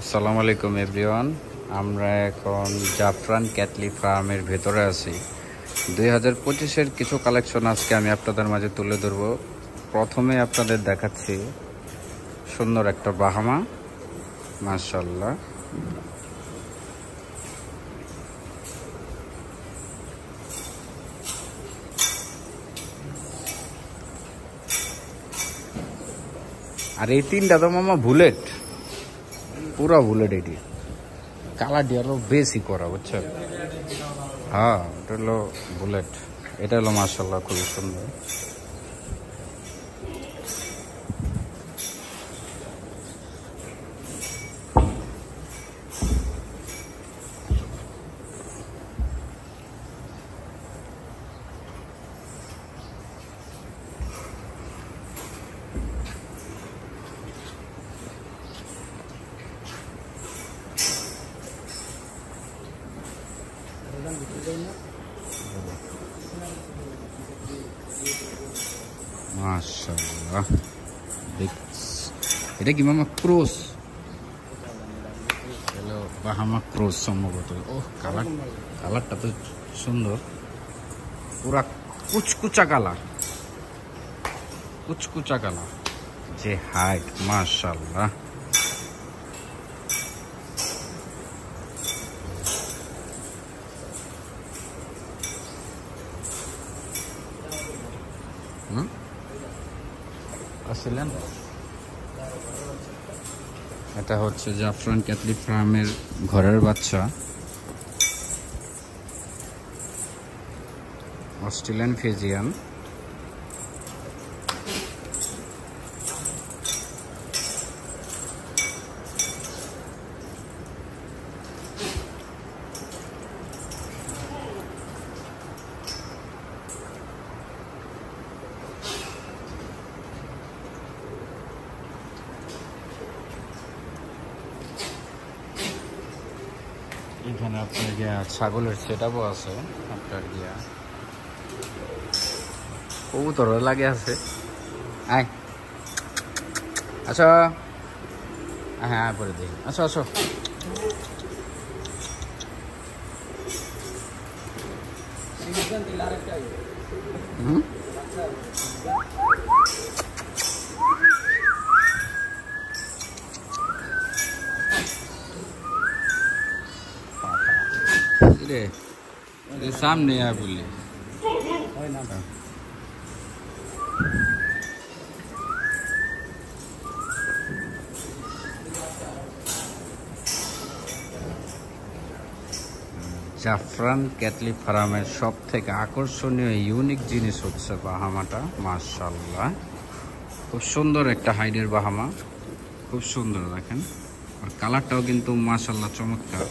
আসসালামু আলাইকুম এভরিওয়ান। আমরা এখন জাফরান ক্যাটলি ফার্মের ভেতরে আছি। 2025-এর কিছু কালেকশন আজকে আমি আপনাদের মাঝে তুলে ধরব। প্রথমে আপনাদের দেখাচ্ছি সুন্দর একটা বাহামা, মাশাআল্লাহ। আর এই তিনটা তো মামা বুলেট, পুরা বুলেট। এটি কালারটি হলো বেশি করা, বুঝছেন? হ্যাঁ, এটা হলো বুলেট। এটা হলো মাশাআল্লাহ খুবই সুন্দর। মাশাআল্লাহ, এটা কি মামা ক্রস? হ্যালো, বাহামা ক্রস সম্ভবত। ও কালারটা তো সুন্দর, পুরা কুচকুচা কালার, কুচকুচা কালার। যে হাইট, মাশাআল্লাহ। আসলেন, এটা হচ্ছে জাফরান ক্যাটলি ফার্মের ঘরের বাচ্চা, অস্ট্রেলিয়ান ফিজিয়ান। এখানে আপনার গিয়া ছাগলের সেটআপও আছে, আপনার গিয়া কবুতর লাগে আছে। আয়, আচ্ছা, হ্যাঁ পরে দেখি। আচ্ছা আসো। सामने है बोले জাফরান ক্যাটলি ফার্মের সব থেকে আকর্ষণীয় ইউনিক জিনিস হচ্ছে বাহামাটা। মাশাআল্লাহ, খুব সুন্দর একটা হাইডের বাহামা, খুব সুন্দর। দেখেন, আর কালারটাও কিন্তু মাশাআল্লাহ চমৎকার।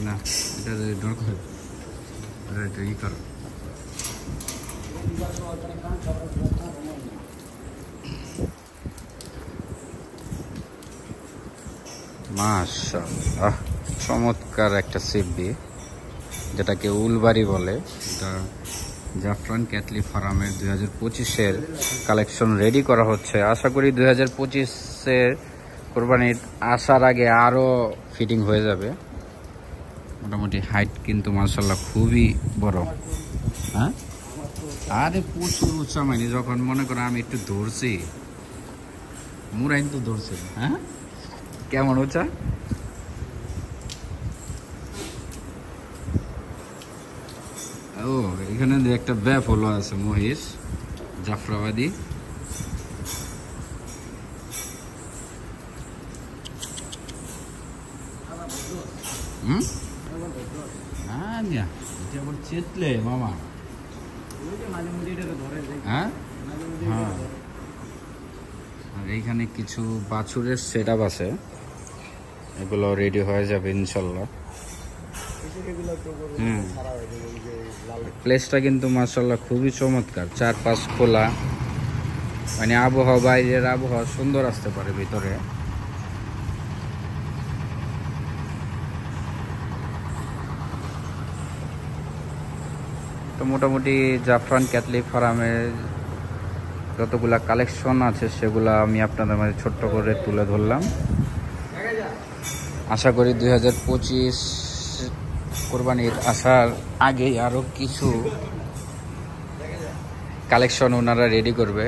না, এটা ডর করে, এটা ই করো। মাশাআল্লাহ, চমৎকার একটা সিবি, যেটাকে উলবাড়ি বলে। এটা জাফরান ক্যাটলি ফার্মের 2025-এর কালেকশন রেডি করা হচ্ছে। আশা করি 2025-এর কোরবানির আসার আগে আরও ফিটিং হয়ে যাবে। মোটামুটি হাইট কিন্তু মাশাআল্লাহ খুবই বড়। হ্যাঁ, আরে প্রচুর উঁচা, মানে যখন মনে করো আমি একটু ধরছি, মুরাইন তো ধরছে। হ্যাঁ, কেমন উঁচা? ও, এখানে একটা ব্যাফলো আছে, মহিষ জাফরাবাদী। চেতলে মামা। হ্যাঁ, হ্যাঁ। আর এইখানে কিছু বাছুরের সেটআপ আছে, এগুলো রেডি হয়ে যাবে ইনশাল্লাহ। প্লেসটা কিন্তু মাশাআল্লাহ খুবই চমৎকার, চারপাশ খোলা, মানে আবহাওয়া, বাইরের আবহাওয়া সুন্দর আসতে পারে ভিতরে। মোটামুটি জাফরান ক্যাটলি ফার্মের যতগুলা কালেকশন আছে সেগুলা আমি আপনাদের মাঝে ছোট্ট করে তুলে ধরলাম। আশা করি 2025 কোরবানির আসার আগেই আরও কিছু কালেকশন ওনারা রেডি করবে।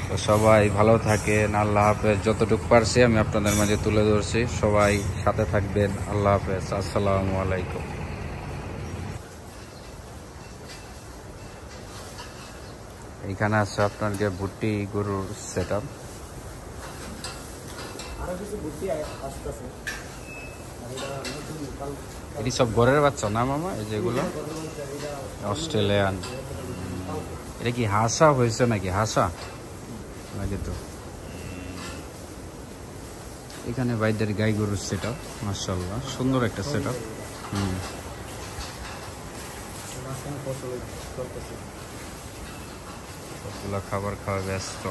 তো সবাই ভালো থাকেন, আল্লাহ হাফেজ। যতটুকু পারছি আমি আপনাদের মাঝে তুলে ধরছি। সবাই সাথে থাকবেন, আল্লাহ হাফেজ, আসসালামু আলাইকুম। এখানে আছে আপনার যে ভুট্টি গরুর সেট আপ। এটি সব ঘরের বাচ্চা না মামা? এই যেগুলো অস্ট্রেলিয়ান, এটা কি হাসা হয়েছে নাকি? হাসা নাকি? তো এখানে ভাইদের গাই গরুর সেট আপ, মাশাআল্লাহ সুন্দর একটা সেট আপ। সবগুলো খাবার খাওয়া ব্যস্ত।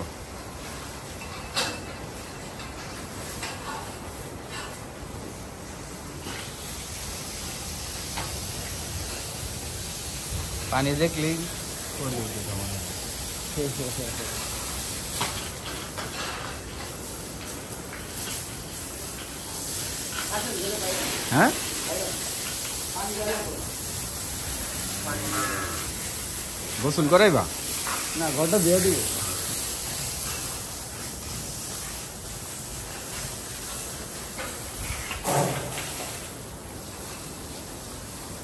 পানি দেখলি হ্যাঁ, গোসল করাইবা না, ঘরটা দিয়ে দিব।